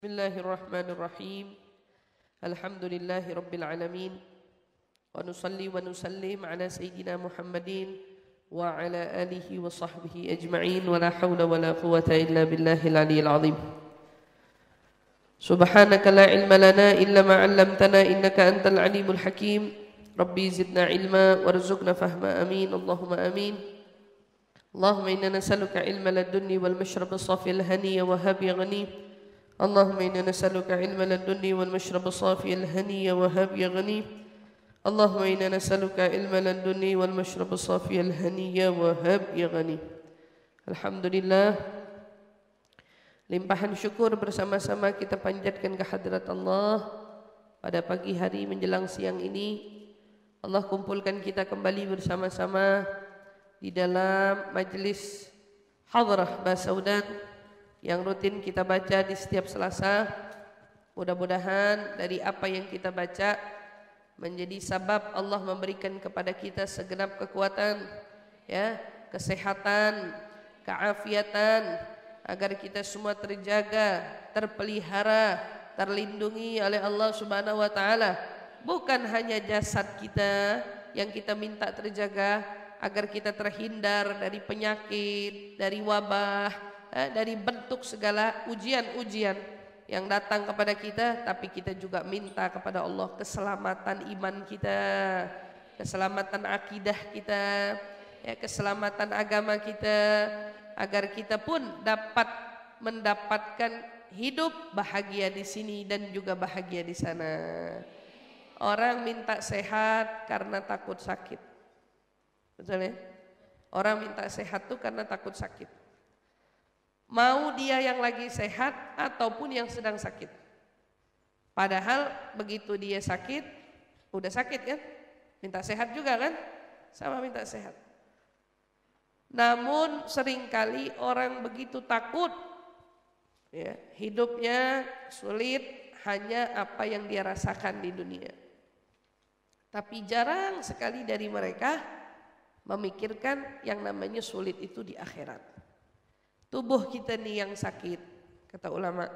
Bismillahirrahmanirrahim. Alhamdulillahi rabbil alamin. Wa nusalli wa nusallim ala sayyidina Muhammadin wa ala alihi wa sahbihi ajma'in wa la hawla wa la quwwata illa billahil aliyyil azim. Subhanaka la ilma lana illa ma 'allamtana innaka antal alimul hakim. Rabbi zidna ilma warzuqna fahma amin. Allahumma amin. Allahumma inna nas'aluka ilma ladunni wal mashrab as-safi al-hani wa habi ghani. اللهم إنا نسألك علم لدني والمشرب الصافي الهني وهب غني. اللهم إنا نسألك علم لدني والمشرب الصافي الهني وهب غني. Alhamdulillah, limpahan syukur bersama-sama kita panjatkan ke hadirat Allah pada pagi hari menjelang siang ini. Allah kumpulkan kita kembali bersama-sama di dalam majlis hadrah Basaudan yang rutin kita baca di setiap Selasa. Mudah-mudahan dari apa yang kita baca menjadi sabab Allah memberikan kepada kita segenap kekuatan, ya, kesehatan, keafiatan, agar kita semua terjaga, terpelihara, terlindungi oleh Allah Subhanahu wa taala. Bukan hanya jasad kita yang kita minta terjaga, agar kita terhindar dari penyakit, dari wabah, dari bentuk segala ujian-ujian yang datang kepada kita, tapi kita juga minta kepada Allah keselamatan iman kita, keselamatan akidah kita, ya, keselamatan agama kita, agar kita pun dapat mendapatkan hidup bahagia di sini dan juga bahagia di sana. Orang minta sehat karena takut sakit, betul ya? Orang minta sehat tuh karena takut sakit. Mau dia yang lagi sehat ataupun yang sedang sakit. Padahal begitu dia sakit, udah sakit kan? Minta sehat juga kan? Sama minta sehat. Namun seringkali orang begitu takut, ya, hidupnya sulit hanya apa yang dia rasakan di dunia. Tapi jarang sekali dari mereka memikirkan yang namanya sulit itu di akhirat. Tubuh kita nih yang sakit, kata ulama,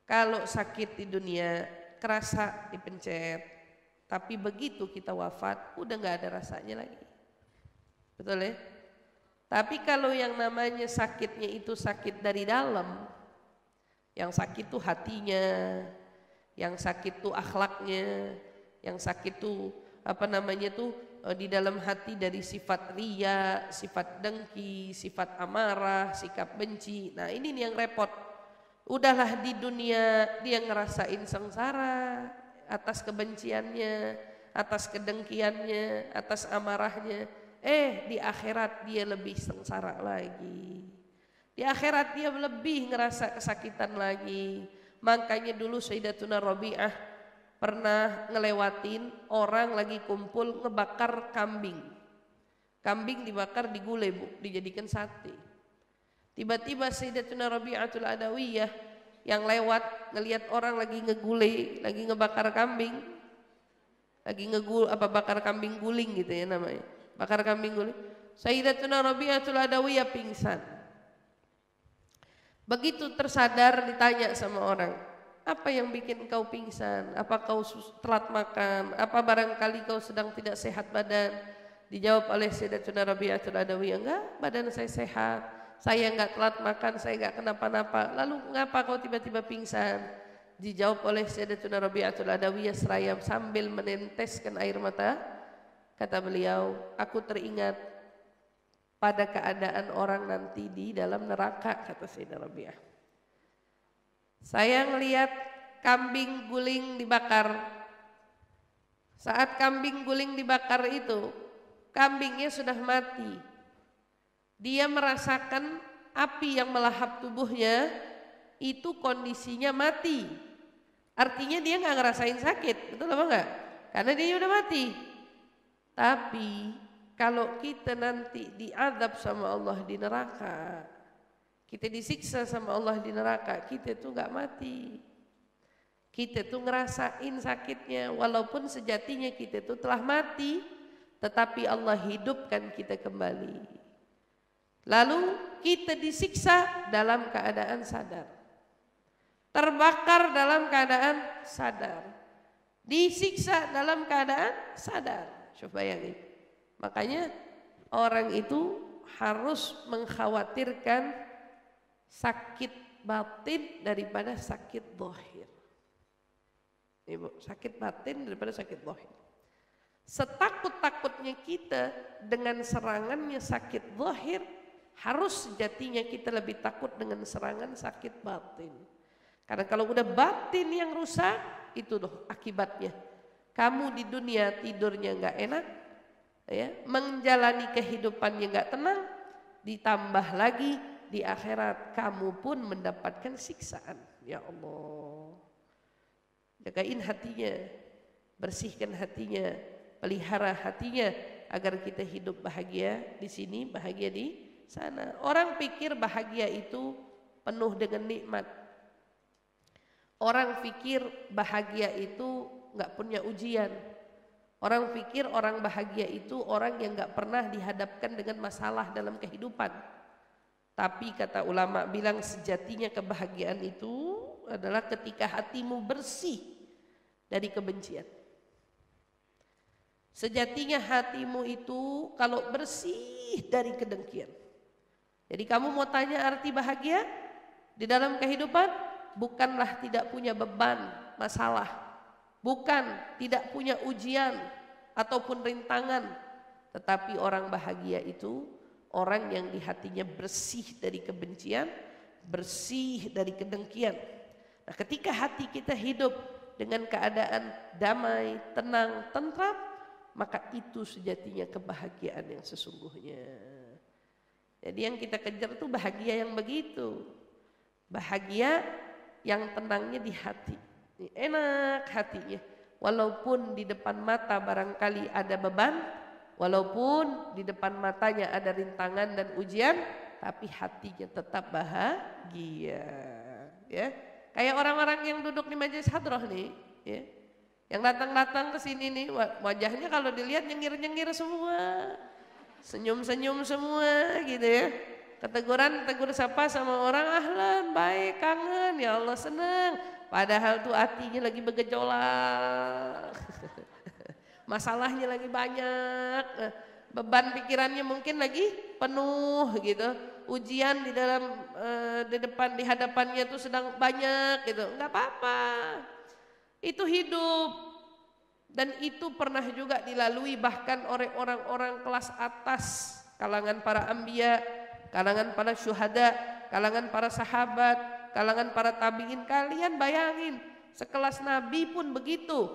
kalau sakit di dunia kerasa dipencet, tapi begitu kita wafat udah gak ada rasanya lagi, betul ya? Tapi kalau yang namanya sakitnya itu sakit dari dalam, yang sakit tuh hatinya, yang sakit tuh akhlaknya, yang sakit tuh di dalam hati dari sifat riya, sifat dengki, sifat amarah, sikap benci. Nah ini nih yang repot. Udahlah di dunia dia ngerasain sengsara atas kebenciannya, atas kedengkiannya, atas amarahnya. Di akhirat dia lebih sengsara lagi. Di akhirat dia lebih ngerasa kesakitan lagi. Makanya dulu Sayyidatuna Rabi'ah pernah ngelewatin orang lagi kumpul ngebakar kambing. Kambing dibakar digulai, Bu, dijadikan sate. Tiba-tiba Sayyidatuna Rabi'atul Adawiyah yang lewat ngelihat orang lagi ngegulai, lagi ngebakar kambing. Lagi bakar kambing guling gitu ya namanya. Bakar kambing guling. Sayyidatuna Rabi'atul Adawiyah pingsan. Begitu tersadar ditanya sama orang, apa yang bikin kau pingsan? Apa kau telat makan? Apa barangkali kau sedang tidak sehat badan? Dijawab oleh Sayyidatuna Rabi'atul Adawiyah, enggak, badan saya sehat. Saya enggak telat makan, saya enggak kenapa-napa. Lalu mengapa kau tiba-tiba pingsan? Dijawab oleh Sayyidatuna Rabi'atul Adawiyah seraya sambil meneteskan air mata. Kata beliau, aku teringat pada keadaan orang nanti di dalam neraka, kata Sayyidatuna Rabi'ah. Saya ngelihat kambing guling dibakar. Saat kambing guling dibakar itu, kambingnya sudah mati. Dia merasakan api yang melahap tubuhnya, itu kondisinya mati. Artinya dia nggak ngerasain sakit, betul apa enggak? Karena dia udah mati. Tapi kalau kita nanti diazab sama Allah di neraka, kita disiksa sama Allah di neraka, kita tuh gak mati. Kita tuh ngerasain sakitnya, walaupun sejatinya kita tuh telah mati, tetapi Allah hidupkan kita kembali. Lalu kita disiksa dalam keadaan sadar. terbakar dalam keadaan sadar, disiksa dalam keadaan sadar. Coba bayangin. Makanya orang itu harus mengkhawatirkan sakit batin daripada sakit zahir. Ibu, sakit batin daripada sakit zahir. Setakut-takutnya kita dengan serangannya sakit zahir, harus sejatinya kita lebih takut dengan serangan sakit batin. Karena kalau udah batin yang rusak, itu loh akibatnya. Kamu di dunia tidurnya nggak enak, ya, menjalani kehidupannya nggak tenang, ditambah lagi di akhirat kamu pun mendapatkan siksaan. Ya Allah, jagain hatinya, bersihkan hatinya, pelihara hatinya agar kita hidup bahagia di sini, bahagia di sana. Orang pikir bahagia itu penuh dengan nikmat. Orang pikir bahagia itu nggak punya ujian. Orang pikir orang bahagia itu orang yang nggak pernah dihadapkan dengan masalah dalam kehidupan. Tapi kata ulama bilang sejatinya kebahagiaan itu adalah ketika hatimu bersih dari kebencian. Sejatinya hatimu itu kalau bersih dari kedengkian. Jadi kamu mau tanya arti bahagia di dalam kehidupan? Bukanlah tidak punya beban, masalah. Bukan tidak punya ujian ataupun rintangan. Tetapi orang bahagia itu orang yang di hatinya bersih dari kebencian, bersih dari kedengkian. Nah, ketika hati kita hidup dengan keadaan damai, tenang, tentram, maka itu sejatinya kebahagiaan yang sesungguhnya. Jadi yang kita kejar itu bahagia yang begitu. Bahagia yang tenangnya di hati. Enak hatinya. Walaupun di depan mata barangkali ada beban, walaupun di depan matanya ada rintangan dan ujian, tapi hatinya tetap bahagia. Ya, kayak orang-orang yang duduk di majelis hadroh nih, ya, yang datang-datang ke sini nih, wajahnya kalau dilihat nyengir-nyengir semua, senyum-senyum semua, gitu ya. Tegur sapa sama orang, ahlan, baik, kangen, ya Allah senang. Padahal tuh hatinya lagi bergejolak. Masalahnya lagi banyak, beban pikirannya mungkin lagi penuh gitu. Ujian di dalam di depan, di hadapannya tuh sedang banyak gitu. Enggak apa-apa. Itu hidup. Dan itu pernah juga dilalui bahkan oleh orang-orang kelas atas, kalangan para anbiya, kalangan para syuhada, kalangan para sahabat, kalangan para tabi'in. Kalian bayangin, sekelas Nabi pun begitu.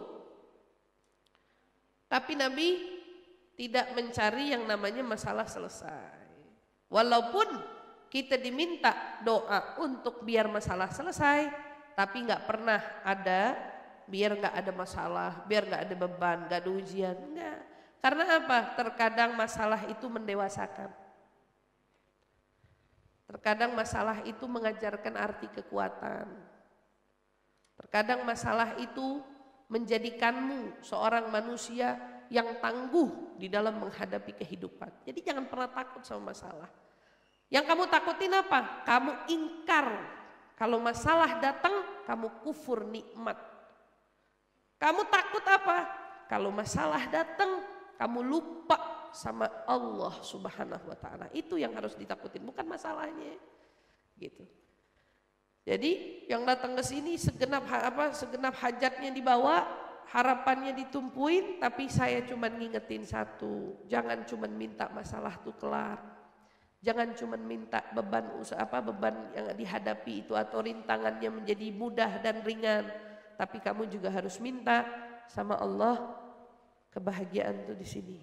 Tapi Nabi tidak mencari yang namanya masalah selesai. Walaupun kita diminta doa untuk biar masalah selesai, tapi nggak pernah ada biar nggak ada masalah, biar nggak ada beban, nggak ada ujian. Enggak. Karena apa? Terkadang masalah itu mendewasakan. Terkadang masalah itu mengajarkan arti kekuatan. Terkadang masalah itu menjadikanmu seorang manusia yang tangguh di dalam menghadapi kehidupan. Jadi jangan pernah takut sama masalah. Yang kamu takutin apa? Kamu ingkar. Kalau masalah datang, kamu kufur nikmat. Kamu takut apa? Kalau masalah datang, kamu lupa sama Allah Subhanahu wa taala. Itu yang harus ditakutin, bukan masalahnya. Gitu. Jadi yang datang ke sini segenap hajatnya dibawa, harapannya ditumpuin, tapi saya cuma ngingetin satu, jangan cuma minta masalah itu kelar. Jangan cuma minta beban yang dihadapi itu atau rintangannya menjadi mudah dan ringan, tapi kamu juga harus minta sama Allah kebahagiaan itu di sini.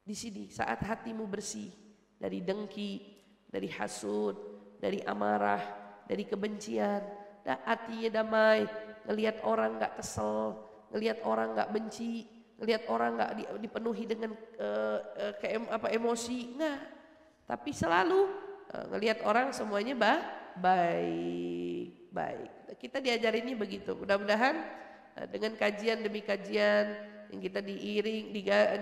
Di sini saat hatimu bersih dari dengki, dari hasud, dari amarah, dari kebencian, hatinya damai, ngelihat orang nggak kesel, ngelihat orang nggak benci, ngelihat orang nggak dipenuhi dengan emosi, nggak. Tapi selalu ngelihat orang semuanya baik. Kita diajarinnya begitu. Mudah-mudahan dengan kajian demi kajian yang kita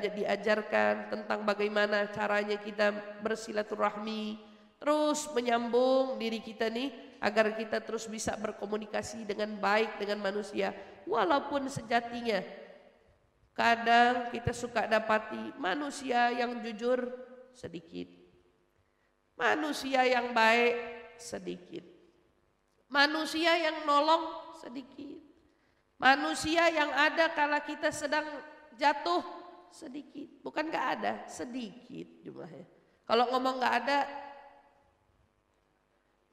diajarkan tentang bagaimana caranya kita bersilaturahmi terus menyambung diri kita nih agar kita terus bisa berkomunikasi dengan baik dengan manusia. Walaupun sejatinya kadang kita suka dapati manusia yang jujur sedikit, manusia yang baik sedikit, manusia yang nolong sedikit, manusia yang ada kala kita sedang jatuh sedikit. Bukan gak ada, sedikit jumlahnya. Kalau ngomong gak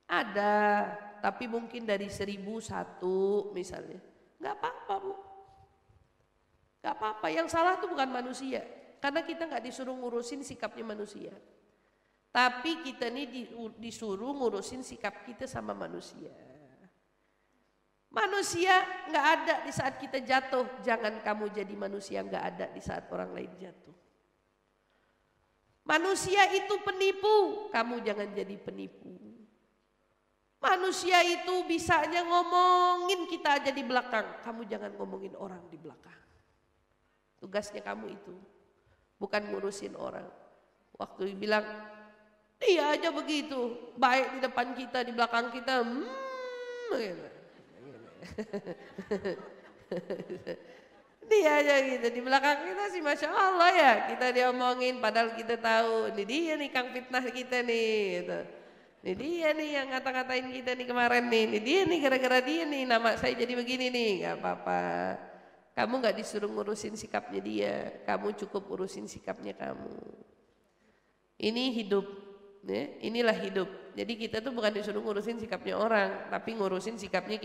ada, tapi mungkin dari 1001 misalnya. Gak apa-apa Bu, gak apa-apa. Yang salah itu bukan manusia, karena kita gak disuruh ngurusin sikapnya manusia, tapi kita ini disuruh ngurusin sikap kita sama manusia. Manusia gak ada di saat kita jatuh, jangan kamu jadi manusia gak ada di saat orang lain jatuh. Manusia itu penipu, kamu jangan jadi penipu. Manusia itu bisanya ngomongin kita aja di belakang, kamu jangan ngomongin orang di belakang. Tugasnya kamu itu bukan ngurusin orang. Waktu bilang dia aja begitu, baik di depan kita, di belakang kita dia aja gitu, di belakang kita sih Masya Allah ya, kita diomongin padahal kita tahu ini dia nih kang fitnah kita nih gitu. Ini dia nih yang ngata-ngatain kita nih kemarin nih, ini dia nih gara-gara dia nih nama saya jadi begini nih. Gak apa-apa, kamu gak disuruh ngurusin sikapnya dia, kamu cukup urusin sikapnya kamu. Ini hidup ya, inilah hidup. Jadi kita tuh bukan disuruh ngurusin sikapnya orang, tapi ngurusin sikapnya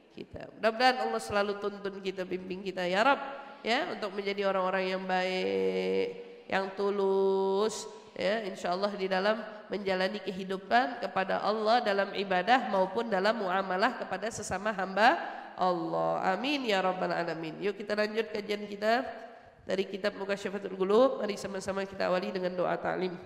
kita. Mudah-mudahan Allah selalu tuntun kita, bimbing kita ya Rabb ya, untuk menjadi orang-orang yang baik, yang tulus ya, insyaallah di dalam menjalani kehidupan kepada Allah dalam ibadah maupun dalam muamalah kepada sesama hamba Allah. Amin ya rabbal alamin. Yuk kita lanjut kajian kita dari kitab Mukasyfatul Qulub. Mari sama-sama kita awali dengan doa ta'lim.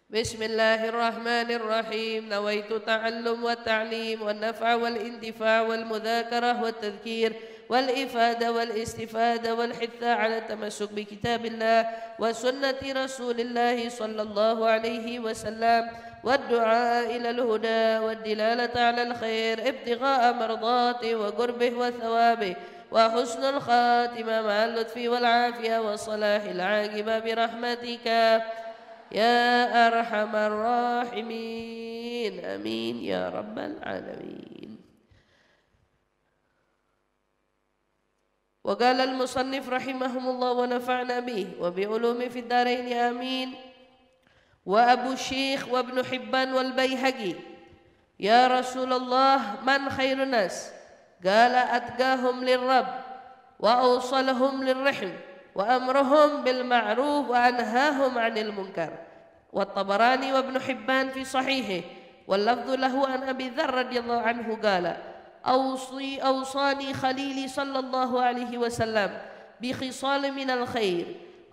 Bismillahirrahmanirrahim. Nawaitu ta'allum wa ta'lim wa naf'a wal intifa' wal mudzakarah wa tadhkir والإفادة والاستفادة والحث على التمسك بكتاب الله وسنة رسول الله صلى الله عليه وسلم والدعاء إلى الهدى والدلالة على الخير ابتغاء مرضاته وقربه وثوابه وحسن الخاتمة مع اللطف والعافية وصلاح العاقبة برحمتك يا أرحم الراحمين آمين يا رب العالمين. وقال المصنف رحمهم الله ونفعنا به وبعلومه في الدارين آمين. وأبو الشيخ وابن حبان والبيهقي يا رسول الله من خير الناس؟ قال أتقاهم للرب وأوصلهم للرحم وأمرهم بالمعروف وأنهاهم عن المنكر. والطبراني وابن حبان في صحيحه واللفظ له عن أبي ذر رضي الله عنه قال أوصاني خليلي صلى الله عليه وسلم بخصال من الخير.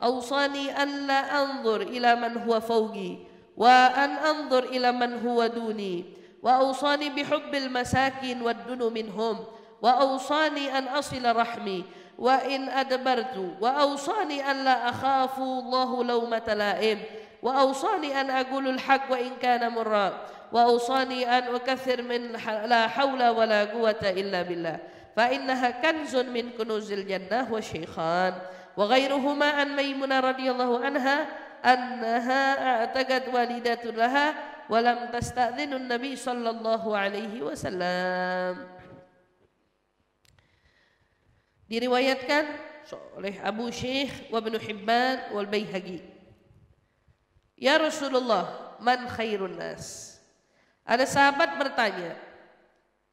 أوصاني أن لا أنظر إلى من هو فوقي وأن أنظر إلى من هو دوني. وأوصاني بحب المساكين والدنو منهم. وأوصاني أن أصل رحمي وإن أدبرت. وأوصاني أن لا أخاف الله لومة لائم. وأوصاني أن أقول الحق وإن كان مرا. وأوصاني أن أكثر من لا حول ولا قوة إلا بالله فإنها كنز من كنوز الجنة والشيخان. وغيرهما عن ميمونة رضي الله عنها أنها اعتقد والدة لها ولم تستأذن النبي صلى الله عليه وسلم. Diriwayatkan oleh Abu Syekh wa Ibnu Hibban wal Baihaqi. Ya Rasulullah, man khairun nas? Ada sahabat bertanya,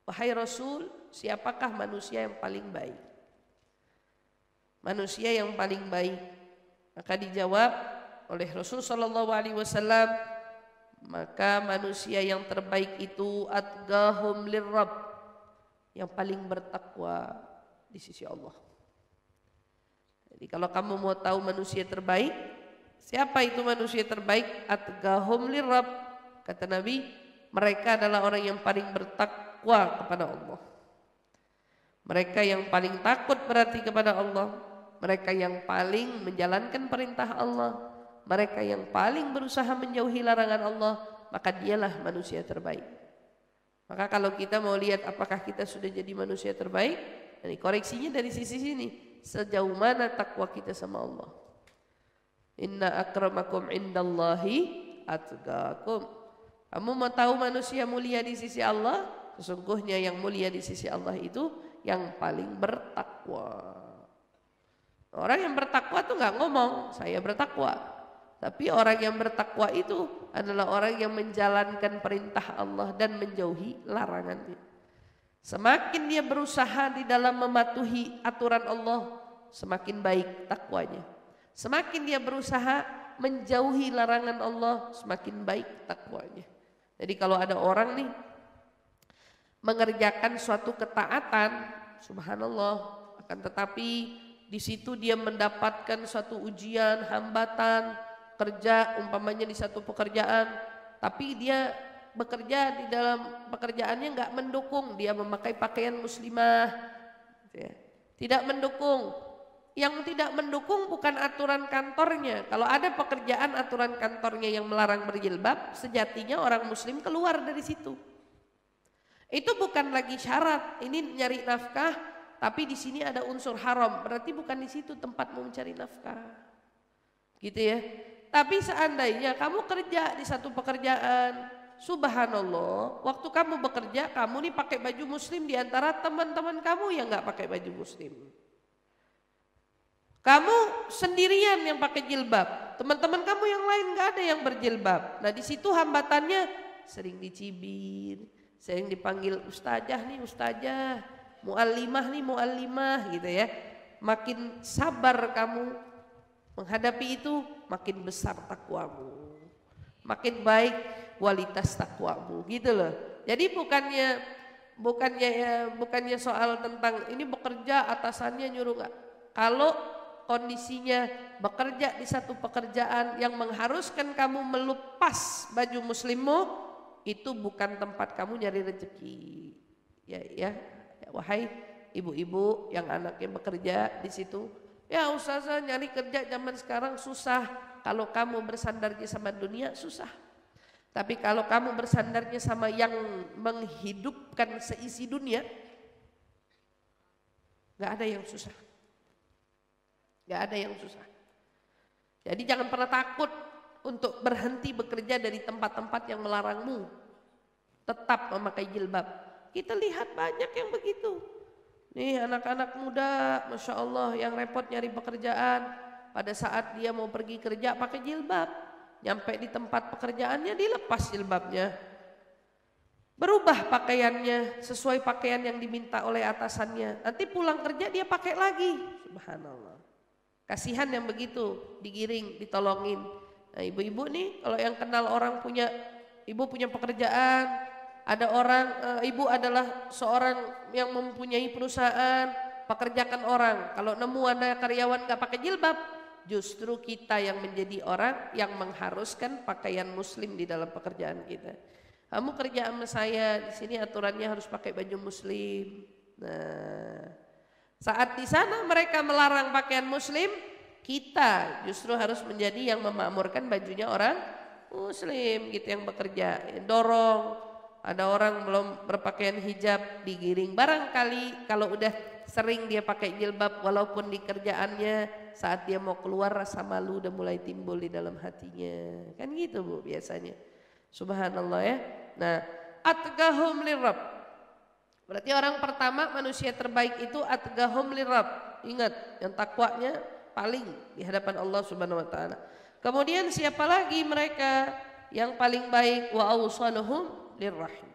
wahai Rasul, siapakah manusia yang paling baik? Manusia yang paling baik. Maka dijawab oleh Rasul sallallahu alaihi wasallam, maka manusia yang terbaik itu atqahum lirrabb, yang paling bertakwa di sisi Allah. Jadi kalau kamu mau tahu manusia terbaik, siapa itu manusia terbaik? Atqahum lirrabb, kata Nabi, mereka adalah orang yang paling bertakwa kepada Allah. Mereka yang paling takut berarti kepada Allah. Mereka yang paling menjalankan perintah Allah. Mereka yang paling berusaha menjauhi larangan Allah. maka dialah manusia terbaik. Maka kalau kita mau lihat apakah kita sudah jadi manusia terbaik, ini koreksinya dari sisi sini, sejauh mana takwa kita sama Allah. Inna akramakum indallahi atqakum. Kamu mau tahu manusia mulia di sisi Allah? Sesungguhnya yang mulia di sisi Allah itu yang paling bertakwa. Orang yang bertakwa tuh nggak ngomong saya bertakwa, tapi orang yang bertakwa itu adalah orang yang menjalankan perintah Allah dan menjauhi larangannya. Semakin dia berusaha di dalam mematuhi aturan Allah, semakin baik takwanya. Semakin dia berusaha menjauhi larangan Allah, semakin baik takwanya. Jadi kalau ada orang nih mengerjakan suatu ketaatan, subhanallah, akan tetapi di situ dia mendapatkan suatu ujian, hambatan, kerja umpamanya di satu pekerjaan, tapi dia bekerja di dalam pekerjaannya nggak mendukung, dia memakai pakaian muslimah, tidak mendukung. Yang tidak mendukung bukan aturan kantornya. Kalau ada pekerjaan aturan kantornya yang melarang berjilbab, sejatinya orang muslim keluar dari situ. Itu bukan lagi syarat, ini nyari nafkah, tapi di sini ada unsur haram, berarti bukan di situ tempatmu mencari nafkah. Gitu ya. Tapi seandainya kamu kerja di satu pekerjaan, subhanallah, waktu kamu bekerja, kamu nih pakai baju muslim di antara teman-teman kamu yang nggak pakai baju muslim. Kamu sendirian yang pakai jilbab, teman-teman kamu yang lain nggak ada yang berjilbab. Nah di situ hambatannya sering dicibir, sering dipanggil ustazah nih ustazah, muallimah nih muallimah gitu ya. Makin sabar kamu menghadapi itu, makin besar takwamu, makin baik kualitas takwamu gitu loh. Jadi bukannya soal tentang ini bekerja atasannya nyuruh nggak. Kalau kondisinya bekerja di satu pekerjaan yang mengharuskan kamu melepas baju muslimmu, itu bukan tempat kamu nyari rezeki. Ya, wahai ibu-ibu yang anaknya bekerja di situ, ya ustazah nyari kerja zaman sekarang susah. Kalau kamu bersandarnya sama dunia susah. Tapi kalau kamu bersandarnya sama yang menghidupkan seisi dunia, nggak ada yang susah. Nggak ada yang susah. Jadi jangan pernah takut untuk berhenti bekerja dari tempat-tempat yang melarangmu. Tetap memakai jilbab. Kita lihat banyak yang begitu. Nih anak-anak muda, Masya Allah, yang repot nyari pekerjaan. Pada saat dia mau pergi kerja pakai jilbab. Nyampe di tempat pekerjaannya dilepas jilbabnya. Berubah pakaiannya sesuai pakaian yang diminta oleh atasannya. Nanti pulang kerja dia pakai lagi. Subhanallah. Kasihan yang begitu, digiring, ditolongin. Nah ibu-ibu nih kalau yang kenal orang ibu punya pekerjaan, ada orang, ibu adalah seorang yang mempunyai perusahaan, pekerjakan orang. Kalau nemu ada karyawan gak pakai jilbab, justru kita yang menjadi orang yang mengharuskan pakaian muslim di dalam pekerjaan kita. Kamu kerja sama saya, di sini aturannya harus pakai baju muslim. Nah, saat di sana mereka melarang pakaian muslim, kita justru harus menjadi yang memakmurkan bajunya orang muslim gitu yang bekerja. Dorong, ada orang belum berpakaian hijab digiring. Barangkali kalau udah sering dia pakai jilbab walaupun di kerjaannya, saat dia mau keluar rasa malu udah mulai timbul di dalam hatinya. Kan gitu Bu biasanya. Subhanallah ya. Nah, atqahum lirabb. Berarti orang pertama manusia terbaik itu atqahum lirabb. Ingat, yang takwanya paling di hadapan Allah Subhanahu wa taala. Kemudian siapa lagi mereka yang paling baik? Wa awsaluhum lirrahim.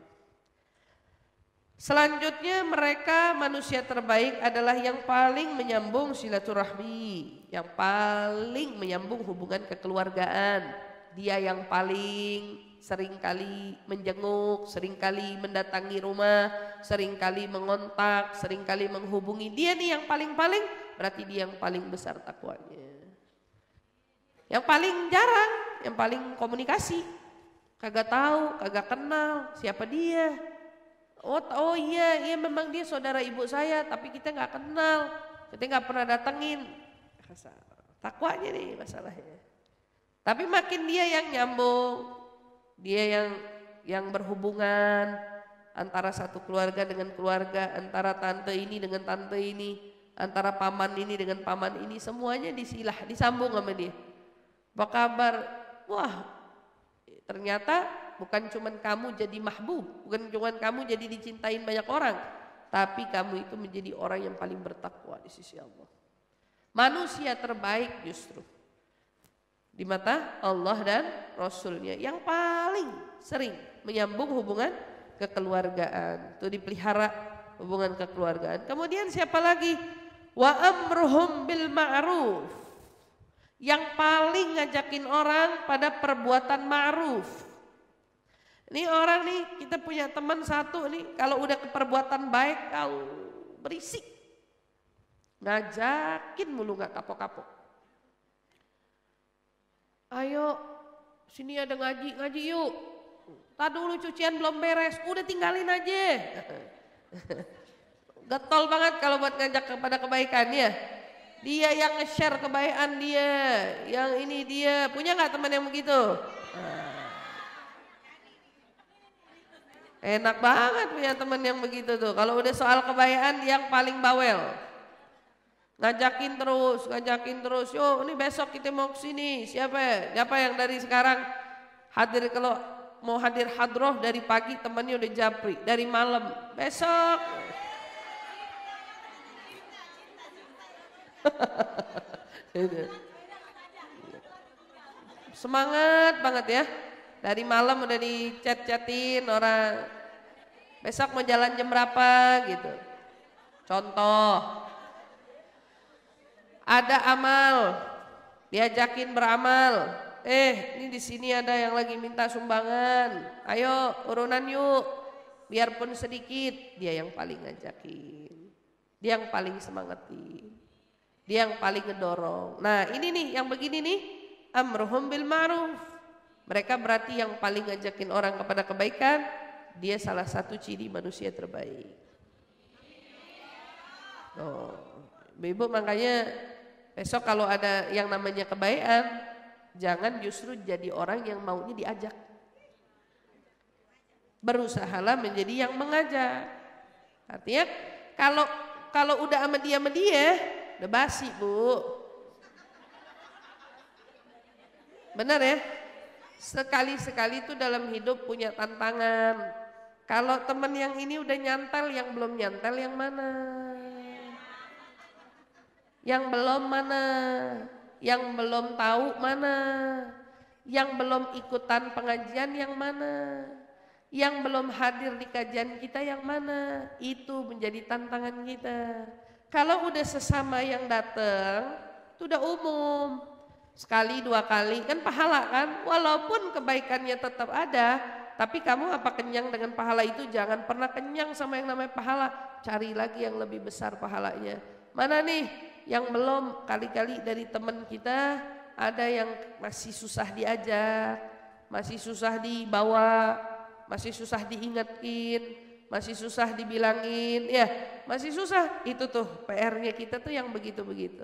Selanjutnya mereka manusia terbaik adalah yang paling menyambung silaturahmi, yang paling menyambung hubungan kekeluargaan. Dia yang paling seringkali menjenguk, seringkali mendatangi rumah, seringkali mengontak, seringkali menghubungi. Dia nih yang paling-paling, berarti dia yang paling besar takwanya. Yang paling jarang, yang paling komunikasi, kagak tahu, kagak kenal siapa dia. Oh iya memang dia saudara ibu saya, tapi kita nggak kenal, kita nggak pernah datengin. Takwanya nih masalahnya. Tapi makin dia yang nyambung, Dia yang berhubungan antara satu keluarga dengan keluarga, antara tante ini dengan tante ini, antara paman ini dengan paman ini, semuanya disambung sama dia. Apa kabar? Wah, ternyata bukan cuman kamu jadi mahbub, bukan cuman kamu jadi dicintain banyak orang, tapi kamu itu menjadi orang yang paling bertakwa di sisi Allah. Manusia terbaik justru di mata Allah dan Rasulnya yang paling sering menyambung hubungan kekeluargaan, itu dipelihara hubungan kekeluargaan. Kemudian siapa lagi? Wa amruhum bil ma'ruf, yang paling ngajakin orang pada perbuatan ma'ruf. Ini orang nih, kita punya teman satu nih, kalau udah ke perbuatan baik kau berisik, ngajakin mulu nggak kapok-kapok. Ayo sini ada ngaji yuk. Tadi dulu cucian belum beres, udah tinggalin aja. Getol banget kalau buat ngajak kepada kebaikannya. Dia yang nge-share kebaikan dia, yang ini dia. Punya nggak teman yang begitu? Enak banget punya teman yang begitu tuh. Kalau udah soal kebaikan dia yang paling bawel. Ngajakin terus. Yo, ini besok kita mau ke sini. Siapa yang dari sekarang hadir, kalau mau hadir hadroh dari pagi temannya udah japri, dari malam besok. Semangat banget ya. Dari malam udah di chat-chatin orang. Besok mau jalan jam berapa gitu. Contoh. Ada amal, diajakin beramal. Ini di sini ada yang lagi minta sumbangan. Ayo urunan yuk, biarpun sedikit. Dia yang paling ngajakin, dia yang paling semangatin, dia yang paling ngedorong. Nah ini nih yang begini nih, amruhum bil ma'ruf. Mereka berarti yang paling ngajakin orang kepada kebaikan. Dia salah satu ciri manusia terbaik. Ibu makanya besok kalau ada yang namanya kebaikan, jangan justru jadi orang yang maunya diajak. Berusahalah menjadi yang mengajak. Artinya kalau udah sama dia udah basi, Bu. Benar ya? Sekali-sekali itu dalam hidup punya tantangan. Kalau teman yang ini udah nyantel, yang belum nyantel yang mana? Yang belum mana? Yang belum tahu mana? Yang belum ikutan pengajian yang mana? Yang belum hadir di kajian kita yang mana? Itu menjadi tantangan kita. Kalau udah sesama yang datang, itu udah umum. Sekali dua kali kan pahala kan? Walaupun kebaikannya tetap ada, tapi kamu apa kenyang dengan pahala itu? Jangan pernah kenyang sama yang namanya pahala. Cari lagi yang lebih besar pahalanya. Mana nih? Yang belum, kali-kali dari teman kita ada yang masih susah diajak, masih susah dibawa, masih susah diingetin, masih susah dibilangin, ya masih susah. Itu tuh PR-nya kita tuh yang begitu-begitu.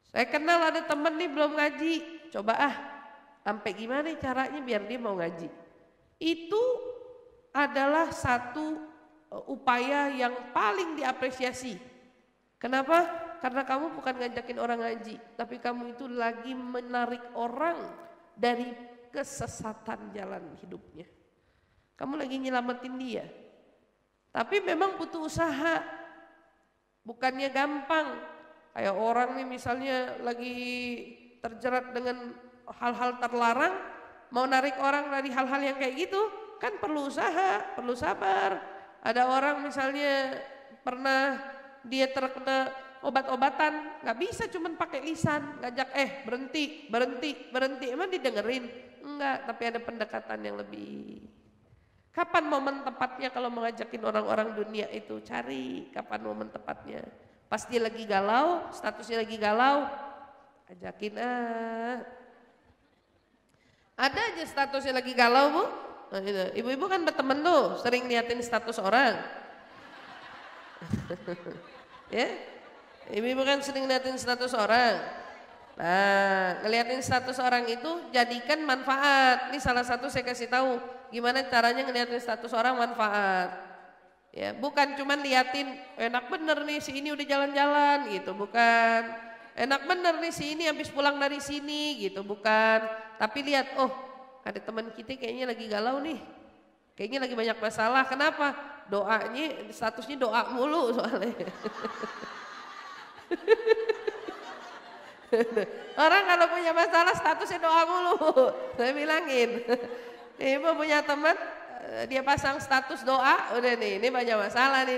Saya kenal ada teman nih belum ngaji, coba sampai gimana caranya biar dia mau ngaji. Itu adalah satu upaya yang paling diapresiasi. Kenapa? Karena kamu bukan ngajakin orang ngaji, tapi kamu itu lagi menarik orang dari kesesatan jalan hidupnya. Kamu lagi nyelamatin dia. Tapi memang butuh usaha. Bukannya gampang. Kayak orang nih misalnya lagi terjerat dengan hal-hal terlarang, mau narik orang dari hal-hal yang kayak gitu, kan perlu usaha, perlu sabar. Ada orang misalnya pernah dia terkena obat-obatan, nggak bisa cuman pakai lisan, ngajak berhenti, emang didengerin? Enggak, tapi ada pendekatan yang lebih. Kapan momen tepatnya kalau mengajakin orang-orang dunia itu? Cari kapan momen tepatnya. Pas dia lagi galau, statusnya lagi galau, ajakin Ada aja statusnya lagi galau, Bu. Nah, gitu. Ibu-ibu kan berteman tuh, sering liatin status orang. Ya, ibu-ibu kan sering liatin status orang. Nah, ngeliatin status orang itu jadikan manfaat. Ini salah satu saya kasih tahu gimana caranya ngeliatin status orang manfaat. Ya, bukan cuman liatin enak bener nih si ini udah jalan-jalan gitu, bukan. Enak bener nih si ini habis pulang dari sini gitu, bukan. Tapi lihat, oh ada teman kita kayaknya lagi galau nih. Kayaknya lagi banyak masalah. Kenapa? Doanya, statusnya doa mulu soalnya. Orang kalau punya masalah statusnya doa mulu. Saya bilangin. Ibu punya teman, dia pasang status doa, udah nih, ini banyak masalah nih.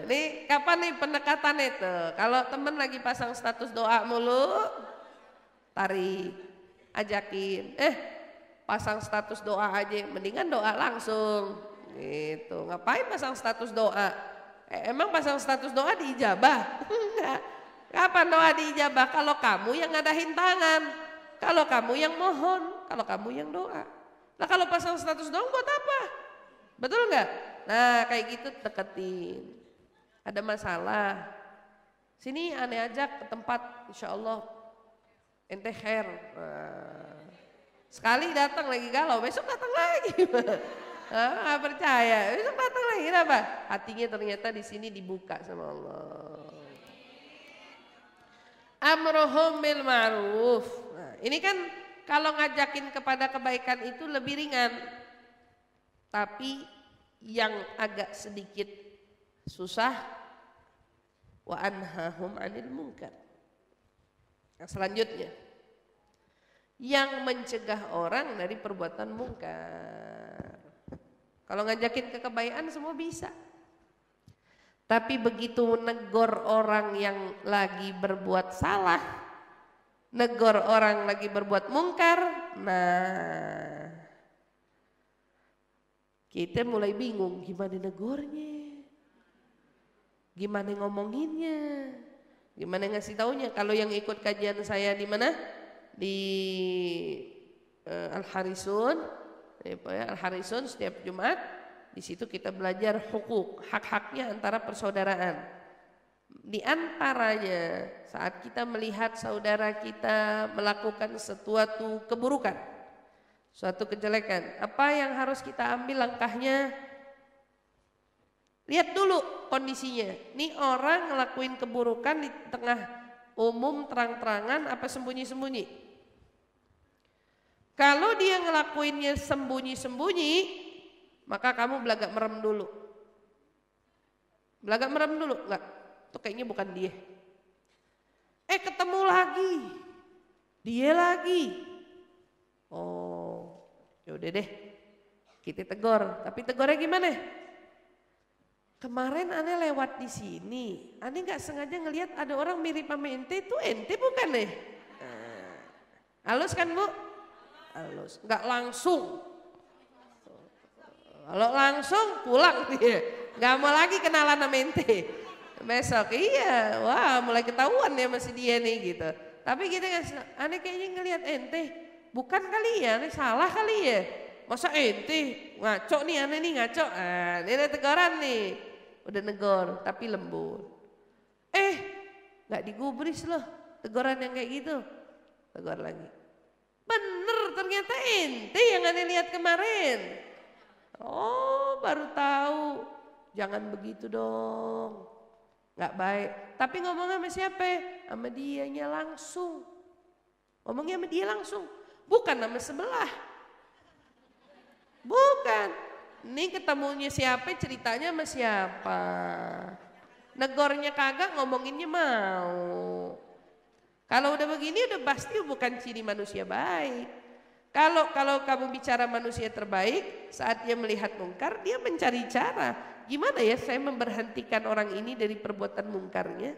Nih kapan nih pendekatan itu? Kalau teman lagi pasang status doa mulu, tarik, ajakin. Pasang status doa aja, mendingan doa langsung. Gitu. Ngapain pasang status doa? Emang pasang status doa diijabah? Enggak. Kapan doa diijabah? Kalau kamu yang ngadahin tangan, kalau kamu yang mohon, kalau kamu yang doa. Nah kalau pasang status doa buat apa? Betul nggak? Nah kayak gitu deketin. Ada masalah, sini aneh ajak ke tempat, insya Allah ente khair. Sekali datang lagi galau, besok datang lagi. Nggak percaya, besok datang lagi. Kenapa? Hatinya ternyata di sini dibuka sama Allah. Amruhum bil ma'ruf. Nah, ini kan kalau ngajakin kepada kebaikan itu lebih ringan. Tapi yang agak sedikit susah, wa anhahum 'anil munkar. Yang selanjutnya, yang mencegah orang dari perbuatan mungkar. Kalau ngajakin ke kebaikan semua bisa. Tapi begitu negor orang yang lagi berbuat salah, negor orang lagi berbuat mungkar, nah kita mulai bingung gimana negornya, gimana ngomonginnya, gimana ngasih taunya. Kalau yang ikut kajian saya di mana? Di Al-Harisun, Al-Harisun setiap Jumat. Di situ kita belajar hukuk, hak-haknya antara persaudaraan. Di antaranya saat kita melihat saudara kita melakukan sesuatu keburukan, suatu kejelekan, apa yang harus kita ambil langkahnya? Lihat dulu kondisinya. Nih orang ngelakuin keburukan di tengah umum terang-terangan apa sembunyi-sembunyi? Kalau dia ngelakuinnya sembunyi-sembunyi, maka kamu belagak merem dulu. Belagak merem dulu, enggak, itu kayaknya bukan dia. Ketemu lagi, dia lagi. Oh, yaudah deh, kita tegur. Tapi tegurnya gimana? Kemarin aneh lewat di sini, aneh nggak sengaja ngelihat ada orang mirip sama ente, itu ente bukan nih? Halus kan bu? Halus, nggak langsung. Kalau langsung pulang dia, nggak mau lagi kenalan sama ente. Besok iya, wah mulai ketahuan ya masih dia nih gitu. Tapi kita aneh kayaknya ngelihat ente, bukan kali ya, aneh salah kali ya. Masa ente ngaco nih, aneh nih ngaco. Ini ada teguran nih, udah negor tapi lembut. Nggak digubris loh, teguran yang kayak gitu. Tegur lagi. Bener ternyata ente yang aneh lihat kemarin. Oh baru tahu, jangan begitu dong, nggak baik. Tapi ngomong sama siapa? Sama dianya langsung. Ngomongnya sama dia langsung, bukan sama sebelah. Bukan. Ini ketemunya siapa, ceritanya sama siapa. Negornya kagak, ngomonginnya mau. Kalau udah begini udah pasti bukan ciri manusia baik. Kalau kamu bicara manusia terbaik, saat dia melihat mungkar, dia mencari cara. Gimana ya saya memberhentikan orang ini dari perbuatan mungkarnya?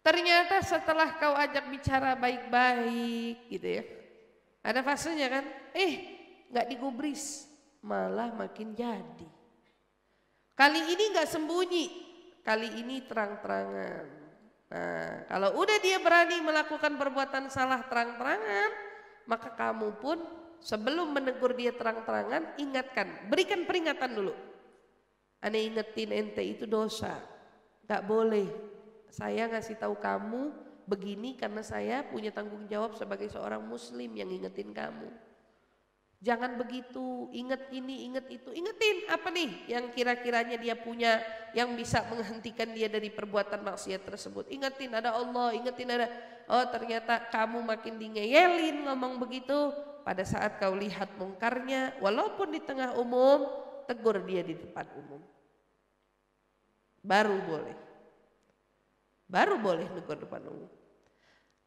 Ternyata setelah kau ajak bicara baik-baik gitu ya. Ada fasenya kan? Nggak digubris, malah makin jadi. Kali ini nggak sembunyi, kali ini terang-terangan. Nah, kalau udah dia berani melakukan perbuatan salah terang-terangan, maka kamu pun sebelum menegur dia terang-terangan, ingatkan, berikan peringatan dulu. Aneh ingetin ente itu dosa, gak boleh. Saya ngasih tahu kamu begini karena saya punya tanggung jawab sebagai seorang muslim yang ngingetin kamu. Jangan begitu, inget ini, inget itu. Ingetin apa nih yang kira-kiranya dia punya yang bisa menghentikan dia dari perbuatan maksiat tersebut. Ingetin ada Allah, ingetin ada, oh ternyata kamu makin ngeyelin ngomong begitu. Pada saat kau lihat mungkarnya, walaupun di tengah umum, tegur dia di depan umum. Baru boleh negur depan umum.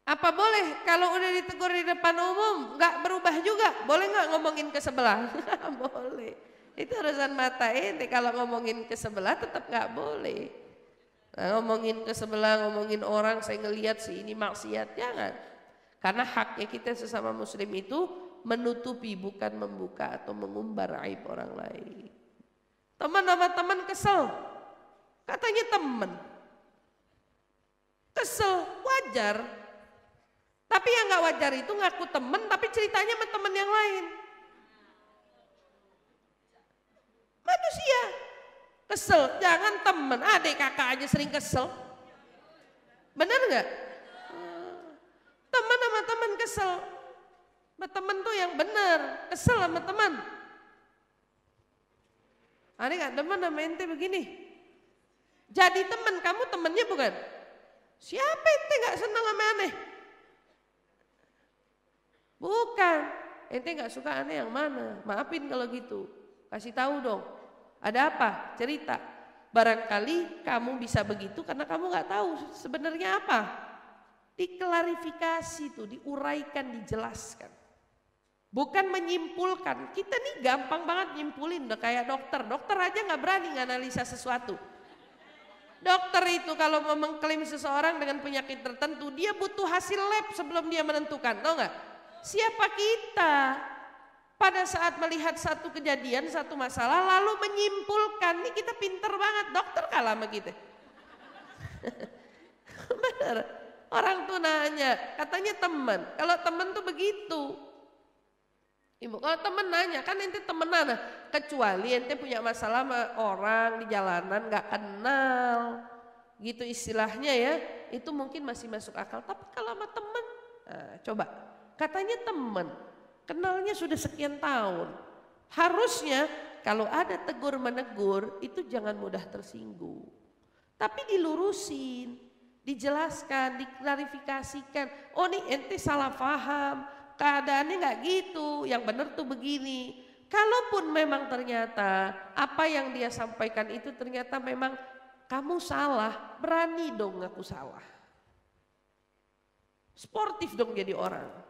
Apa boleh kalau udah ditegur di depan umum nggak berubah juga? Boleh nggak ngomongin ke sebelah? Boleh. Itu urusan mata ente. Kalau ngomongin ke sebelah tetap nggak boleh. Nah, ngomongin ke sebelah, ngomongin orang, saya ngelihat si ini maksiat, jangan. Karena haknya kita sesama muslim itu menutupi bukan membuka atau mengumbar aib orang lain. Teman sama teman kesel, katanya teman. Kesel, wajar. Tapi yang gak wajar itu ngaku temen tapi ceritanya sama temen yang lain. Manusia kesel, jangan temen, adik kakak aja sering kesel. Bener gak? Temen sama temen kesel. Temen tuh yang bener, kesel sama teman. Adik gak temen sama ente begini. Jadi temen, kamu temennya bukan? Siapa ente gak senang sama aneh? Bukan, ente nggak suka aneh yang mana? Maafin kalau gitu, kasih tahu dong. Ada apa? Cerita. Barangkali kamu bisa begitu karena kamu nggak tahu sebenarnya apa. Diklarifikasi tuh, diuraikan, dijelaskan. Bukan menyimpulkan. Kita nih gampang banget nyimpulin, udah kayak dokter. Dokter aja nggak berani nganalisa sesuatu. Dokter itu kalau mau mengklaim seseorang dengan penyakit tertentu, dia butuh hasil lab sebelum dia menentukan, tau nggak? Siapa kita pada saat melihat satu kejadian, satu masalah lalu menyimpulkan, nih kita pinter banget, dokter kalah sama kita. Bener, orang tuh nanya, katanya teman, kalau teman tuh begitu. Ibu, kalau temen nanya, kan ente temenan, kecuali ente punya masalah sama orang di jalanan gak kenal, gitu istilahnya ya, itu mungkin masih masuk akal. Tapi kalau sama temen, nah, coba. Katanya teman, kenalnya sudah sekian tahun. Harusnya kalau ada tegur menegur itu jangan mudah tersinggung. Tapi dilurusin, dijelaskan, diklarifikasikan. Oh nih ente salah paham, keadaannya nggak gitu, yang benar tuh begini. Kalaupun memang ternyata apa yang dia sampaikan itu ternyata memang kamu salah, berani dong ngaku salah. Sportif dong jadi orang.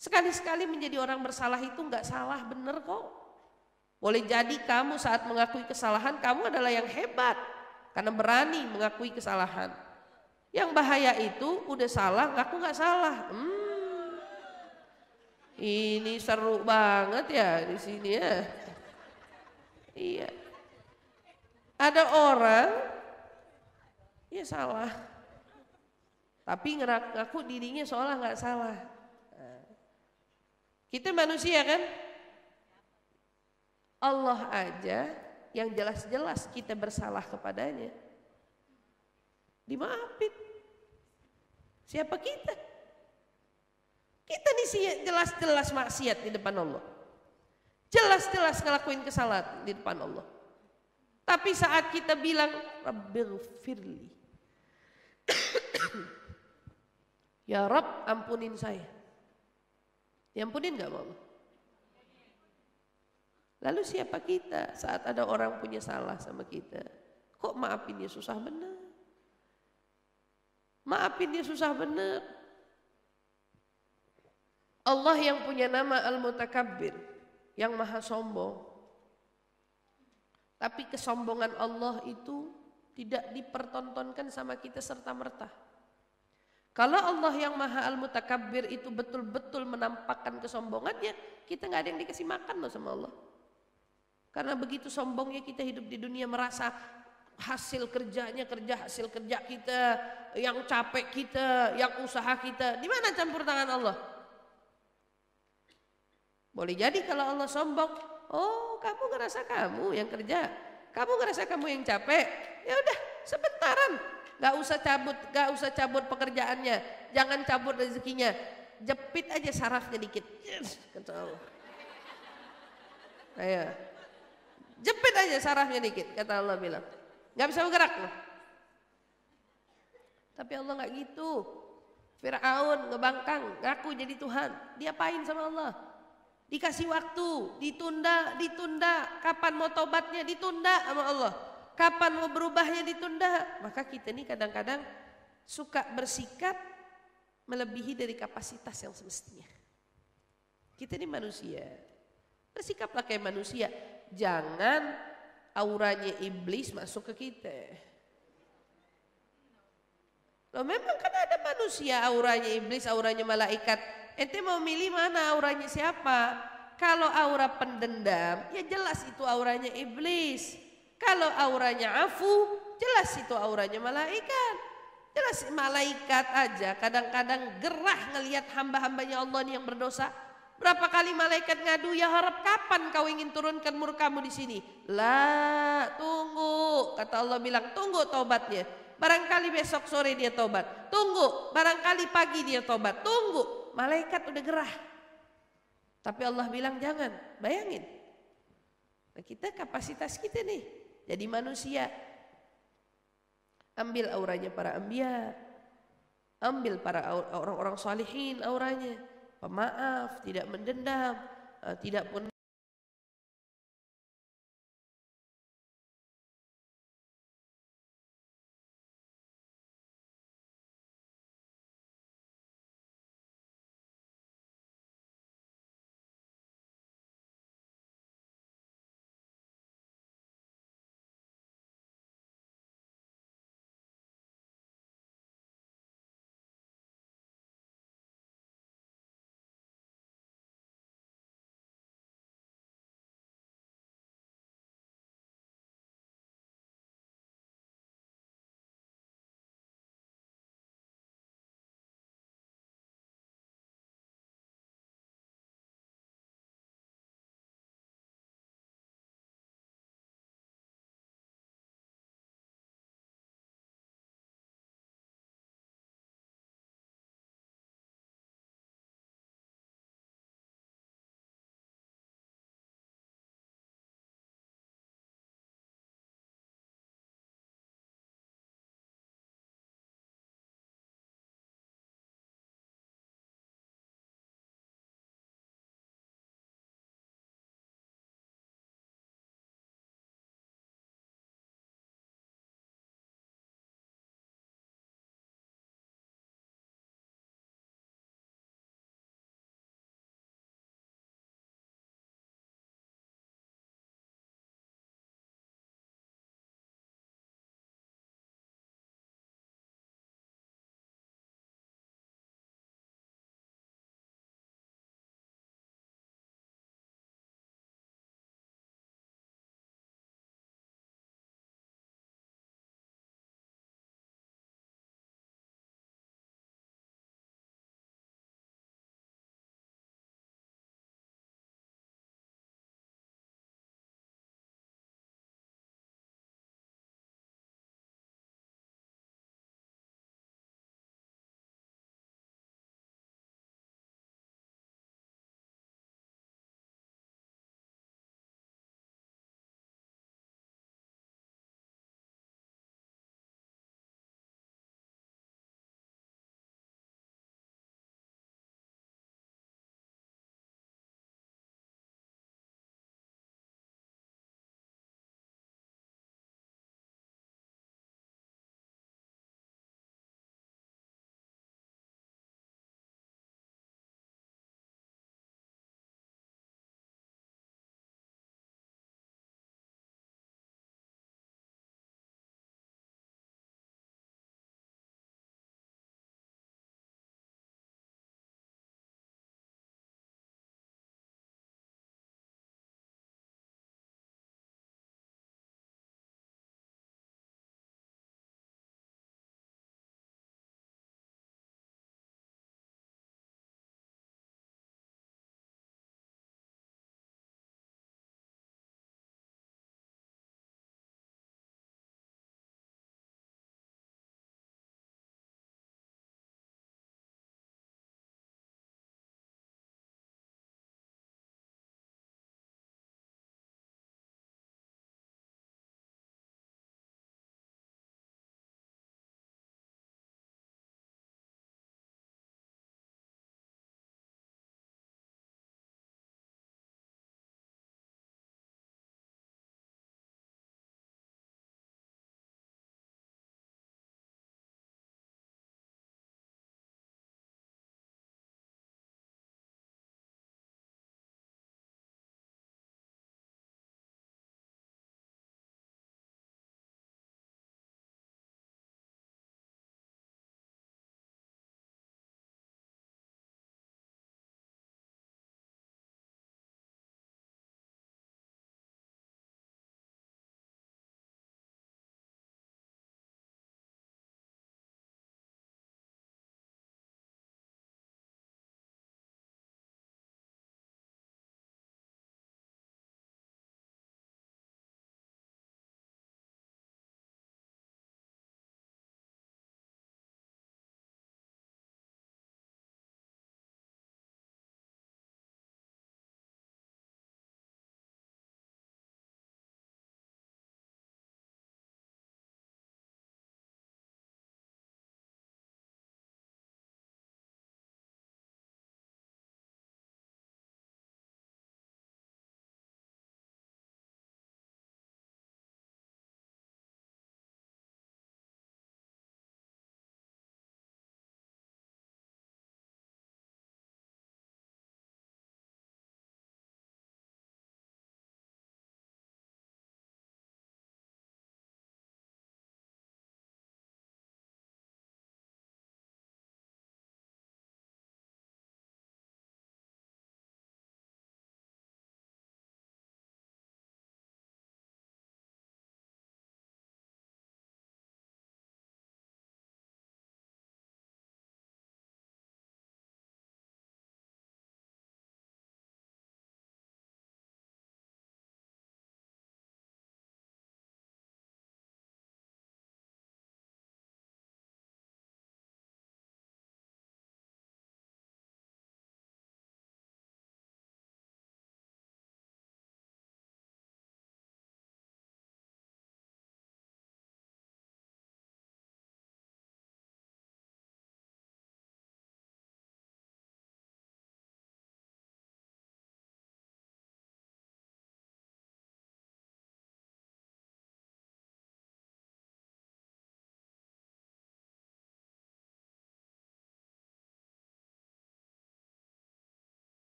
Sekali-sekali menjadi orang bersalah itu nggak salah, bener kok. Boleh jadi kamu saat mengakui kesalahan kamu adalah yang hebat karena berani mengakui kesalahan. Yang bahaya itu udah salah ngaku nggak salah. Ini seru banget ya di sini ya. Iya. Ada orang ya salah, tapi ngaku dirinya seolah nggak salah. Kita manusia kan? Allah aja yang jelas-jelas kita bersalah kepadanya dimaafin. Siapa kita? Kita nih jelas-jelas maksiat di depan Allah. Jelas-jelas ngelakuin kesalahan di depan Allah. Tapi saat kita bilang Rabbighfirli, ya Rabb ampunin saya. Diampunin gak Allah? Lalu siapa kita saat ada orang punya salah sama kita? Kok maafin dia susah bener? Maafin dia susah bener. Allah yang punya nama Al-Mutakabbir, yang maha sombong. Tapi kesombongan Allah itu tidak dipertontonkan sama kita serta-merta. Kalau Allah yang maha al-mutakabbir itu betul-betul menampakkan kesombongannya, kita nggak ada yang dikasih makan loh sama Allah. Karena begitu sombongnya kita hidup di dunia, merasa hasil kerjanya hasil kerja kita, yang capek kita, yang usaha kita, di mana campur tangan Allah? Boleh jadi kalau Allah sombong, oh kamu ngerasa kamu yang kerja, kamu ngerasa kamu yang capek, ya udah sebentaran. gak usah cabut pekerjaannya, jangan cabut rezekinya, jepit aja sarafnya dikit. Yes, kata Allah. Ayo, jepit aja sarafnya dikit, kata Allah bilang. Gak bisa bergerak loh. Tapi Allah gak gitu. Fir'aun ngebangkang, ngaku jadi Tuhan. Diapain sama Allah? Dikasih waktu, ditunda. Kapan mau tobatnya ditunda sama Allah. Kapan mau berubahnya ditunda. Maka kita ini kadang-kadang suka bersikap melebihi dari kapasitas yang semestinya. Kita ini manusia. Bersikaplah kayak manusia. Jangan auranya iblis masuk ke kita. Loh memang kan ada manusia auranya iblis, auranya malaikat. Ente mau milih mana auranya siapa? Kalau aura pendendam, ya jelas itu auranya iblis. Kalau auranya afu, jelas itu auranya malaikat. Jelas malaikat aja kadang-kadang gerah ngelihat hamba-hambanya Allah nih yang berdosa. Berapa kali malaikat ngadu, ya harap kapan kau ingin turunkan murkamu di sini? Lah, tunggu. Kata Allah bilang, tunggu taubatnya. Barangkali besok sore dia tobat, tunggu. Barangkali pagi dia tobat, tunggu. Malaikat udah gerah. Tapi Allah bilang jangan, bayangin. Nah, kita kapasitas kita nih, jadi manusia. Ambil auranya para anbiya, ambil para orang-orang salihin auranya. Pemaaf, tidak mendendam, tidak pun